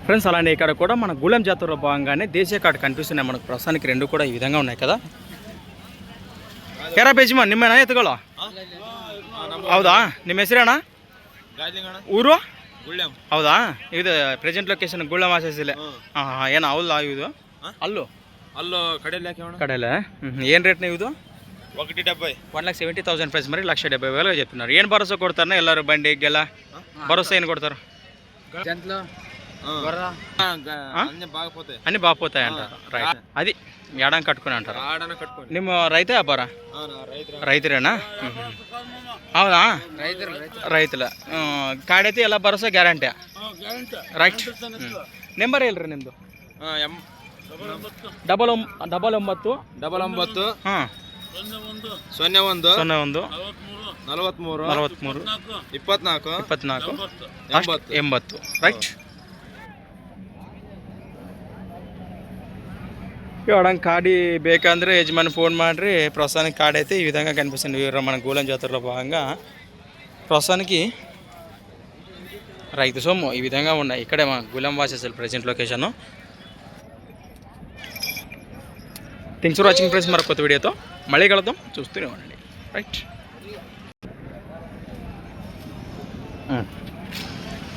Friends అలానే ఇక్కడ కూడా మన గూళం జాతరలో భాగంగానే దేశీయ కార్డు కనిపిస్తున్నాయి మనకు. ప్రస్తుతానికి రెండు కూడా ఈ విధంగా ఉన్నాయి కదా. కేరా పేజిమా నిమ్మేనా ఎత్తుకోలో ಹೌದಾ? ನಿಮ್ಮ ಹೆಸರೇಣ? ಊರು ಹೌದಾ? ಇದು ಪ್ರೆಸೆಂಟ್ ಲೊಕೇಶನ್ ಗೂಳಂ ಆಸೆಸಿಲೆ. ಏನು ಹೌದಾ? ಇದು ಅಲ್ಲೂ కడలే. ఏం రేట్ ఇది? 1,70,000 ప్రైస్, మరి 1,70,000 చెప్తున్నారు. ఏం భరోసా కొడతారన్నా ಎಲ್ಲರೂ బండి గెల భరోసా ఏం కొడతారు? అన్ని బాగుపోతాయి అంటారు. రైట్, అది ఏడాం కట్టుకుని అంటారు. ನಿಮ್ಮ ರೈತ ವ್ಯಾಪಾರ? ರೈತರೇನಾ? ಹೌದಾ? ರೈತಲ ಕಾಡೈತಿ ಎಲ್ಲ ಭರೋಸಾ ಗ್ಯಾರಂಟಿ. ರೈಟ್, ನಂಬರ್ ಹೇಳ್ರಿ ನಿಮ್ಮದು. 99 ಹಾಂ 01 43 24 80. ರೈಟ್, ఇవ్వడానికి కార్డు ಬೇಕಂದ್ರೆ యజమాని ఫోన్ ಮಾಡ್ರಿ. ప్రస్తుతానికి కార్డు అయితే ఈ విధంగా కనిపిస్తుంది. మన గూళం జాతరలో భాగంగా ప్రస్తుతానికి రైతు సొమ్ము ఈ విధంగా ఉన్నాయి. ఇక్కడే మన గూళం వాసేసారు present location. Thanks for watching friends. మరొక కొత్త వీడియోతో మళ్ళీ కలుద్దాం, చూస్తూనే ఉండండి. రైట్.